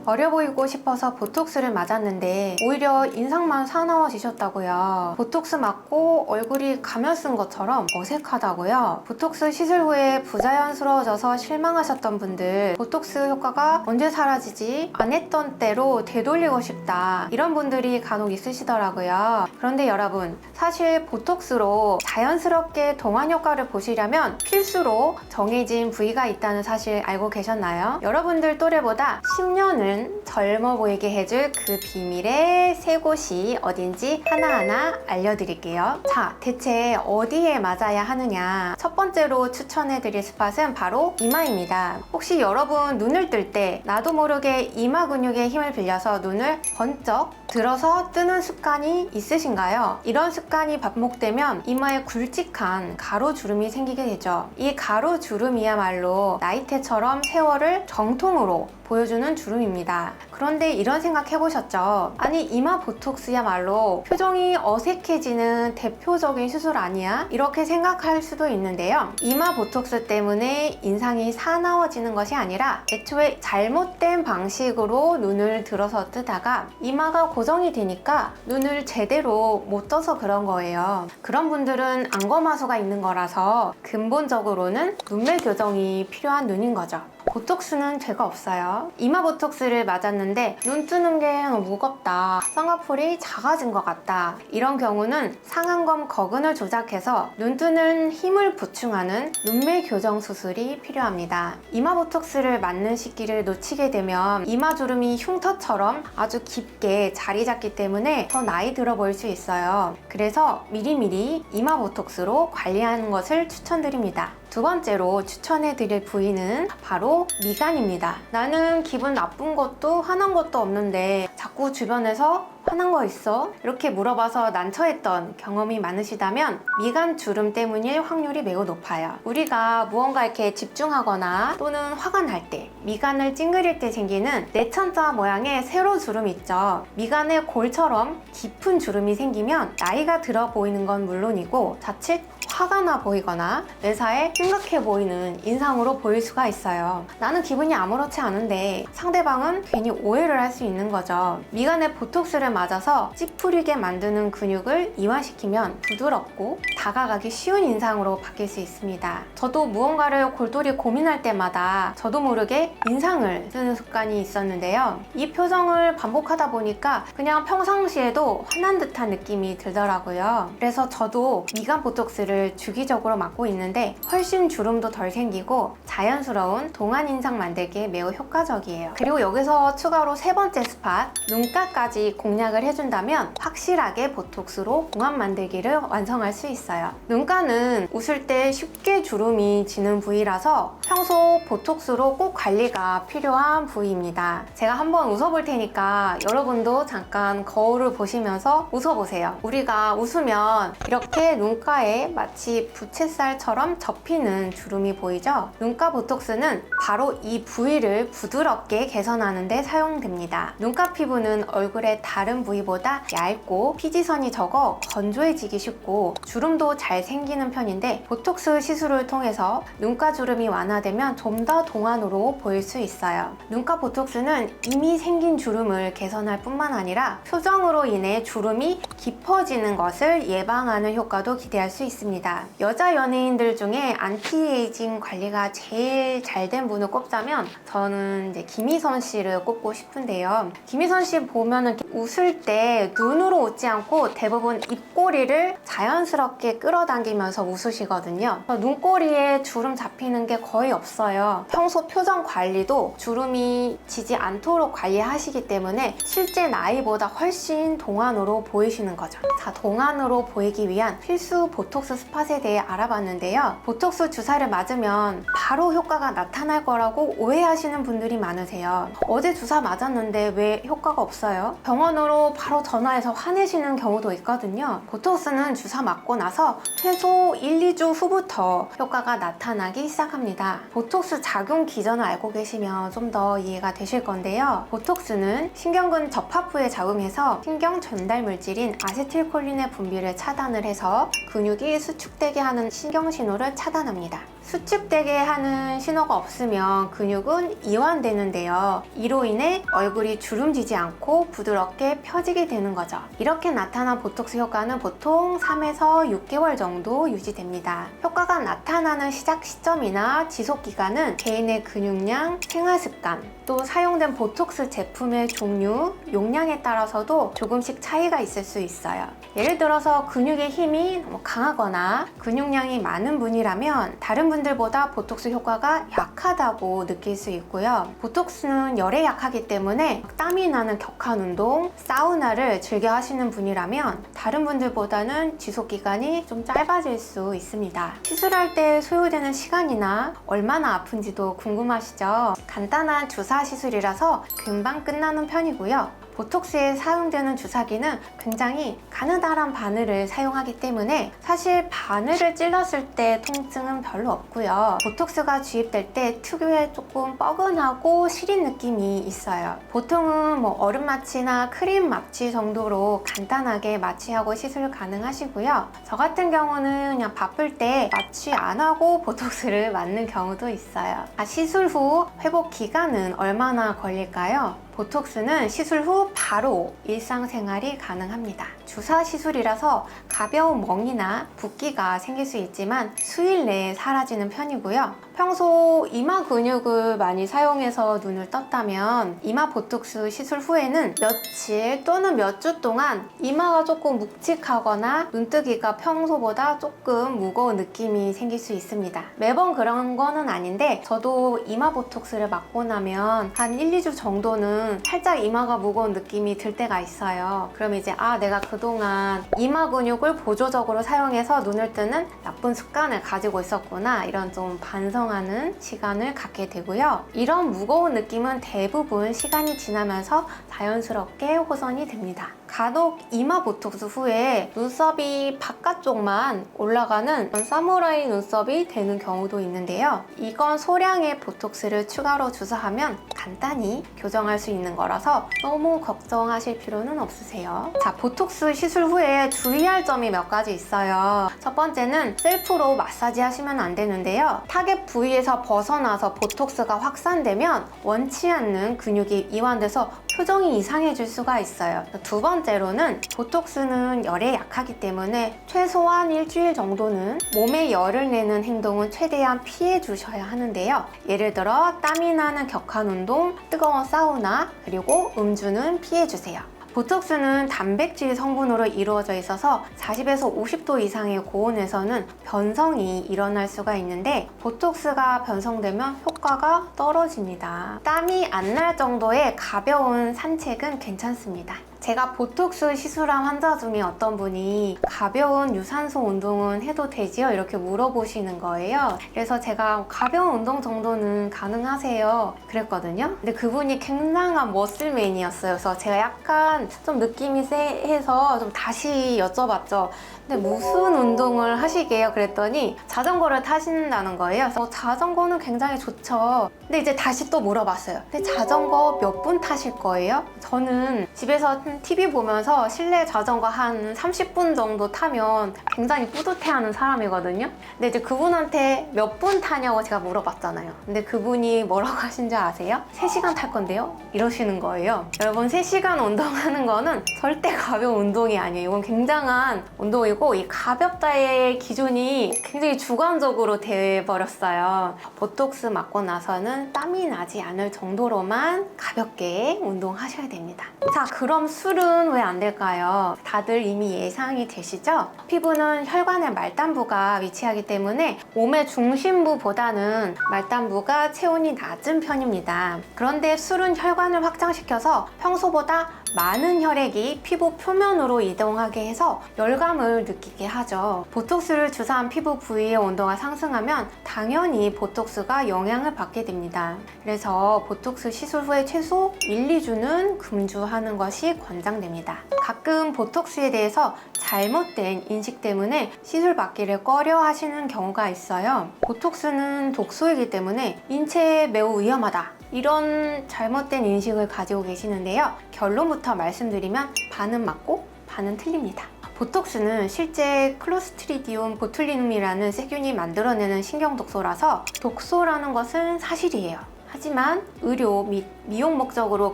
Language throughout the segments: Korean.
어려 보이고 싶어서 보톡스를 맞았는데 오히려 인상만 사나워지셨다고요. 보톡스 맞고 얼굴이 가면 쓴 것처럼 어색하다고요. 보톡스 시술 후에 부자연스러워져서 실망하셨던 분들, 보톡스 효과가 언제 사라지지? 안 했던 때로 되돌리고 싶다, 이런 분들이 간혹 있으시더라고요. 그런데 여러분, 사실 보톡스로 자연스럽게 동안 효과를 보시려면 필수로 정해진 부위가 있다는 사실 알고 계셨나요? 여러분들 또래보다 10년은 젊어 보이게 해줄 그 비밀의 세 곳이 어딘지 하나하나 알려드릴게요. 자, 대체 어디에 맞아야 하느냐? 첫 번째로 추천해드릴 스팟은 바로 이마입니다. 혹시 여러분 눈을 뜰 때 나도 모르게 이마 근육에 힘을 빌려서 눈을 번쩍 들어서 뜨는 습관이 있으신가요? 이런 습관이 반복되면 이마에 굵직한 가로주름이 생기게 되죠. 이 가로주름이야말로 나이테처럼 세월을 정통으로 보여주는 주름입니다. 그런데 이런 생각 해보셨죠? 아니, 이마 보톡스야말로 표정이 어색해지는 대표적인 수술 아니야? 이렇게 생각할 수도 있는데요. 이마 보톡스 때문에 인상이 사나워지는 것이 아니라 애초에 잘못된 방식으로 눈을 들어서 뜨다가 이마가 고정이 되니까 눈을 제대로 못 떠서 그런 거예요. 그런 분들은 안검하수가 있는 거라서 근본적으로는 눈매 교정이 필요한 눈인 거죠. 보톡스는 죄가 없어요. 이마 보톡스를 맞았는데 눈 뜨는 게 너무 무겁다, 쌍꺼풀이 작아진 것 같다, 이런 경우는 상안검 거근을 조작해서 눈 뜨는 힘을 보충하는 눈매 교정 수술이 필요합니다. 이마 보톡스를 맞는 시기를 놓치게 되면 이마 주름이 흉터처럼 아주 깊게 자리 잡기 때문에 더 나이 들어 보일 수 있어요. 그래서 미리미리 이마 보톡스로 관리하는 것을 추천드립니다. 두 번째로 추천해드릴 부위는 바로 미간입니다. 나는 기분 나쁜 것도 화난 것도 없는데 자꾸 주변에서 화난 거 있어? 이렇게 물어봐서 난처했던 경험이 많으시다면 미간 주름 때문일 확률이 매우 높아요. 우리가 무언가 이렇게 집중하거나 또는 화가 날 때, 미간을 찡그릴 때 생기는 내천자 모양의 세로 주름 있죠. 미간에 골처럼 깊은 주름이 생기면 나이가 들어 보이는 건 물론이고 자칫 화가 나 보이거나 매사에 심각해 보이는 인상으로 보일 수가 있어요. 나는 기분이 아무렇지 않은데 상대방은 괜히 오해를 할 수 있는 거죠. 미간에 보톡스를 맞아서 찌푸리게 만드는 근육을 이완시키면 부드럽고 다가가기 쉬운 인상으로 바뀔 수 있습니다. 저도 무언가를 골똘히 고민할 때마다 저도 모르게 인상을 쓰는 습관이 있었는데요. 이 표정을 반복하다 보니까 그냥 평상시에도 화난 듯한 느낌이 들더라고요. 그래서 저도 미간 보톡스를 주기적으로 맞고 있는데 훨씬 주름도 덜 생기고 자연스러운 동안 인상 만들기에 매우 효과적이에요. 그리고 여기서 추가로 세 번째 스팟, 눈가까지 공략을 해준다면 확실하게 보톡스로 동안 만들기를 완성할 수 있어요. 눈가는 웃을 때 쉽게 주름이 지는 부위라서 평소 보톡스로 꼭 관리가 필요한 부위입니다. 제가 한번 웃어볼 테니까 여러분도 잠깐 거울을 보시면서 웃어보세요. 우리가 웃으면 이렇게 눈가에 마치 부채살처럼 접히는 주름이 보이죠? 눈가 보톡스는 바로 이 부위를 부드럽게 개선하는 데 사용됩니다. 눈가 피부는 얼굴의 다른 부위보다 얇고 피지선이 적어 건조해지기 쉽고 주름도 잘 생기는 편인데 보톡스 시술을 통해서 눈가 주름이 완화되면 좀 더 동안으로 보일 수 있어요. 눈가 보톡스는 이미 생긴 주름을 개선할 뿐만 아니라 표정으로 인해 주름이 깊어지는 것을 예방하는 효과도 기대할 수 있습니다. 여자 연예인들 중에 안티에이징 관리가 제일 잘 된 분을 꼽자면 저는 이제 김희선 씨를 꼽고 싶은데요. 김희선 씨 보면은 웃을 때 눈으로 웃지 않고 대부분 입꼬리를 자연스럽게 끌어당기면서 웃으시거든요. 눈꼬리에 주름 잡히는 게 거의 없어요. 평소 표정 관리도 주름이 지지 않도록 관리하시기 때문에 실제 나이보다 훨씬 동안으로 보이시는 거죠. 자, 동안으로 보이기 위한 필수 보톡스 스팟에 대해 알아봤는데요. 보톡스 주사를 맞으면 바로 효과가 나타날 거라고 오해하시는 분들이 많으세요. 어제 주사 맞았는데 왜 효과가 없어요? 병원으로 일로 바로 전화해서 화내시는 경우도 있거든요. 보톡스는 주사 맞고 나서 최소 1, 2주 후부터 효과가 나타나기 시작합니다. 보톡스 작용 기전을 알고 계시면 좀 더 이해가 되실 건데요. 보톡스는 신경근 접합 부에 작용해서 신경 전달 물질인 아세틸콜린의 분비를 차단을 해서 근육이 수축되게 하는 신경 신호를 차단합니다. 수축되게 하는 신호가 없으면 근육은 이완되는데요. 이로 인해 얼굴이 주름지지 않고 부드럽게 펴지게 되는 거죠. 이렇게 나타난 보톡스 효과는 보통 3에서 6개월 정도 유지됩니다. 효과가 나타나는 시작 시점이나 지속 기간은 개인의 근육량, 생활습관, 또 사용된 보톡스 제품의 종류, 용량에 따라서도 조금씩 차이가 있을 수 있어요. 예를 들어서 근육의 힘이 너무 강하거나 근육량이 많은 분이라면 다른 분들보다 보톡스 효과가 약하다고 느낄 수 있고요. 보톡스는 열에 약하기 때문에 땀이 나는 격한 운동, 사우나를 즐겨 하시는 분이라면 다른 분들보다는 지속 기간이 좀 짧아질 수 있습니다. 시술할 때 소요되는 시간이나 얼마나 아픈지도 궁금하시죠? 간단한 주사 시술이라서 금방 끝나는 편이고요. 보톡스에 사용되는 주사기는 굉장히 가느다란 바늘을 사용하기 때문에 사실 바늘을 찔렀을 때 통증은 별로 없고요. 보톡스가 주입될 때 특유의 조금 뻐근하고 시린 느낌이 있어요. 보통은 뭐 얼음 마취나 크림 마취 정도로 간단하게 마취하고 시술 가능하시고요. 저 같은 경우는 그냥 바쁠 때 마취 안 하고 보톡스를 맞는 경우도 있어요. 시술 후 회복 기간은 얼마나 걸릴까요? 보톡스는 시술 후 바로 일상생활이 가능합니다. 주사 시술이라서 가벼운 멍이나 붓기가 생길 수 있지만 수일 내에 사라지는 편이고요. 평소 이마 근육을 많이 사용해서 눈을 떴다면 이마 보톡스 시술 후에는 며칠 또는 몇 주 동안 이마가 조금 묵직하거나 눈뜨기가 평소보다 조금 무거운 느낌이 생길 수 있습니다. 매번 그런 거는 아닌데 저도 이마 보톡스를 맞고 나면 한 1, 2주 정도는 살짝 이마가 무거운 느낌이 들 때가 있어요. 그럼 이제 내가 그동안 이마 근육을 보조적으로 사용해서 눈을 뜨는 나쁜 습관을 가지고 있었구나, 이런 좀 반성하는 시간을 갖게 되고요. 이런 무거운 느낌은 대부분 시간이 지나면서 자연스럽게 호전이 됩니다. 간혹 이마 보톡스 후에 눈썹이 바깥쪽만 올라가는 사무라이 눈썹이 되는 경우도 있는데요. 이건 소량의 보톡스를 추가로 주사하면 간단히 교정할 수 있는 거라서 너무 걱정하실 필요는 없으세요. 자, 보톡스 시술 후에 주의할 점이 몇 가지 있어요. 첫 번째는 셀프로 마사지 하시면 안 되는데요. 타겟 부위에서 벗어나서 보톡스가 확산되면 원치 않는 근육이 이완돼서 표정이 이상해질 수가 있어요. 두 번째로는 보톡스는 열에 약하기 때문에 최소한 일주일 정도는 몸에 열을 내는 행동은 최대한 피해 주셔야 하는데요. 예를 들어 땀이 나는 격한 운동, 뜨거운 사우나, 그리고 음주는 피해 주세요. 보톡스는 단백질 성분으로 이루어져 있어서 40에서 50도 이상의 고온에서는 변성이 일어날 수가 있는데 보톡스가 변성되면 효과가 떨어집니다. 땀이 안 날 정도의 가벼운 산책은 괜찮습니다. 제가 보톡스 시술한 환자 중에 어떤 분이 가벼운 유산소 운동은 해도 되지요? 이렇게 물어보시는 거예요. 그래서 제가 가벼운 운동 정도는 가능하세요? 그랬거든요. 근데 그분이 굉장한 머슬맨이었어요. 그래서 제가 약간 좀 느낌이 쎄해서 좀 다시 여쭤봤죠. 근데 무슨 운동을 하시게요? 그랬더니 자전거를 타신다는 거예요. 그래서 자전거는 굉장히 좋죠. 근데 이제 다시 또 물어봤어요. 근데 자전거 몇 분 타실 거예요? 저는 집에서 TV 보면서 실내 자전거 한 30분 정도 타면 굉장히 뿌듯해하는 사람이거든요. 근데 이제 그분한테 몇 분 타냐고 제가 물어봤잖아요. 근데 그분이 뭐라고 하신지 아세요? 3시간 탈 건데요? 이러시는 거예요. 여러분, 3시간 운동하는 거는 절대 가벼운 운동이 아니에요. 이건 굉장한 운동이고 이 가볍다의 기준이 굉장히 주관적으로 돼버렸어요. 보톡스 맞고 나서는 땀이 나지 않을 정도로만 가볍게 운동하셔야 됩니다. 자, 그럼 술은 왜 안 될까요? 다들 이미 예상이 되시죠? 피부는 혈관의 말단부가 위치하기 때문에 몸의 중심부보다는 말단부가 체온이 낮은 편입니다. 그런데 술은 혈관을 확장시켜서 평소보다 많은 혈액이 피부 표면으로 이동하게 해서 열감을 느끼게 하죠. 보톡스를 주사한 피부 부위의 온도가 상승하면 당연히 보톡스가 영향을 받게 됩니다. 그래서 보톡스 시술 후에 최소 1, 2주는 금주하는 것이 권장됩니다. 가끔 보톡스에 대해서 잘못된 인식 때문에 시술 받기를 꺼려 하시는 경우가 있어요. 보톡스는 독소이기 때문에 인체에 매우 위험하다, 이런 잘못된 인식을 가지고 계시는데요. 결론부터 말씀드리면 반은 맞고 반은 틀립니다. 보톡스는 실제 클로스트리디움 보툴리눔이라는 세균이 만들어내는 신경독소라서 독소라는 것은 사실이에요. 하지만 의료 및 미용 목적으로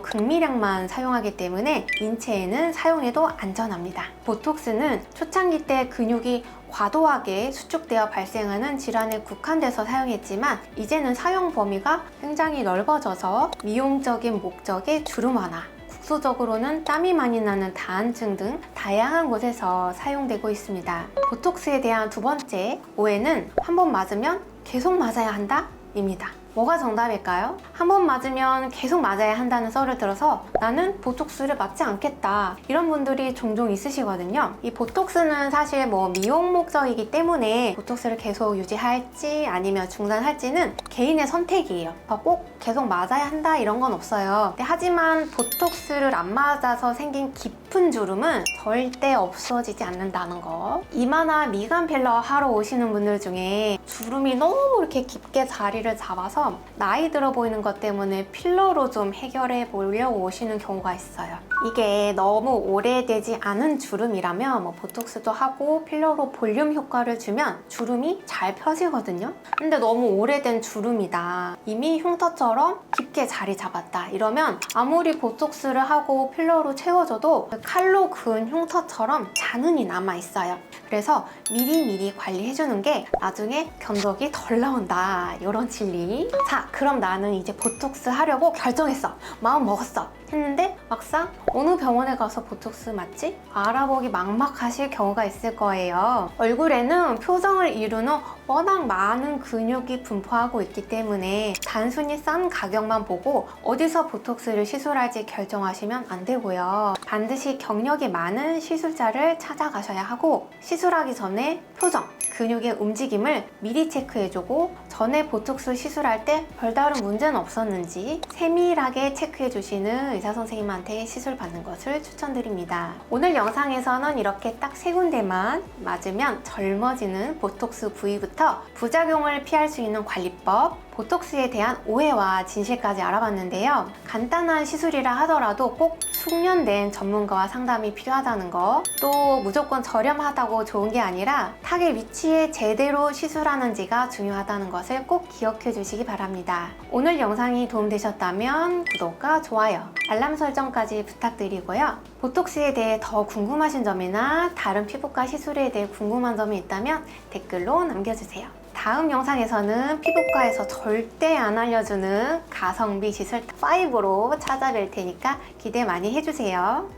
극미량만 사용하기 때문에 인체에는 사용해도 안전합니다. 보톡스는 초창기 때 근육이 과도하게 수축되어 발생하는 질환에 국한돼서 사용했지만 이제는 사용 범위가 굉장히 넓어져서 미용적인 목적의 주름 완화, 국소적으로는 땀이 많이 나는 다한증 등 다양한 곳에서 사용되고 있습니다. 보톡스에 대한 두 번째 오해는 한 번 맞으면 계속 맞아야 한다? 입니다. 뭐가 정답일까요? 한 번 맞으면 계속 맞아야 한다는 썰을 들어서 나는 보톡스를 맞지 않겠다, 이런 분들이 종종 있으시거든요. 이 보톡스는 사실 미용 목적이기 때문에 보톡스를 계속 유지할지 아니면 중단할지는 개인의 선택이에요. 꼭 계속 맞아야 한다 이런 건 없어요. 하지만 보톡스를 안 맞아서 생긴 깊은 주름은 절대 없어지지 않는다는 거. 이마나 미간 필러 하러 오시는 분들 중에 주름이 너무 이렇게 깊게 자리를 잡아서 나이 들어 보이는 것 때문에 필러로 좀 해결해 보려고 오시는 경우가 있어요. 이게 너무 오래되지 않은 주름이라면 보톡스도 하고 필러로 볼륨 효과를 주면 주름이 잘 펴지거든요. 근데 너무 오래된 주름이다, 이미 흉터처럼 깊게 자리 잡았다, 이러면 아무리 보톡스를 하고 필러로 채워줘도 칼로 그은 흉터처럼 잔흔이 남아있어요. 그래서 미리미리 관리해주는 게 나중에 견적이 덜 나온다, 이런 진리. 자, 그럼 나는 이제 보톡스 하려고 결정했어, 마음 먹었어 했는데 막상 어느 병원에 가서 보톡스 맞지? 알아보기 막막하실 경우가 있을 거예요. 얼굴에는 표정을 이루는 워낙 많은 근육이 분포하고 있기 때문에 단순히 싼 가격만 보고 어디서 보톡스를 시술할지 결정하시면 안 되고요. 반드시 경력이 많은 시술자를 찾아가셔야 하고, 시술하기 전에 표정, 근육의 움직임을 미리 체크해주고 전에 보톡스 시술할 때 별다른 문제는 없었는지 세밀하게 체크해주시는 의사 선생님한테 시술 받는 것을 추천드립니다. 오늘 영상에서는 이렇게 딱 세 군데만 맞으면 젊어지는 보톡스 부위부터 부작용을 피할 수 있는 관리법, 보톡스에 대한 오해와 진실까지 알아봤는데요. 간단한 시술이라 하더라도 꼭 숙련된 전문가와 상담이 필요하다는 거, 또 무조건 저렴하다고 좋은 게 아니라 타겟 위치에 제대로 시술하는지가 중요하다는 것을 꼭 기억해 주시기 바랍니다. 오늘 영상이 도움되셨다면 구독과 좋아요, 알람 설정까지 부탁드리고요. 보톡스에 대해 더 궁금하신 점이나 다른 피부과 시술에 대해 궁금한 점이 있다면 댓글로 남겨주세요. 다음 영상에서는 피부과에서 절대 안 알려주는 가성비 시술 5로 찾아뵐 테니까 기대 많이 해주세요.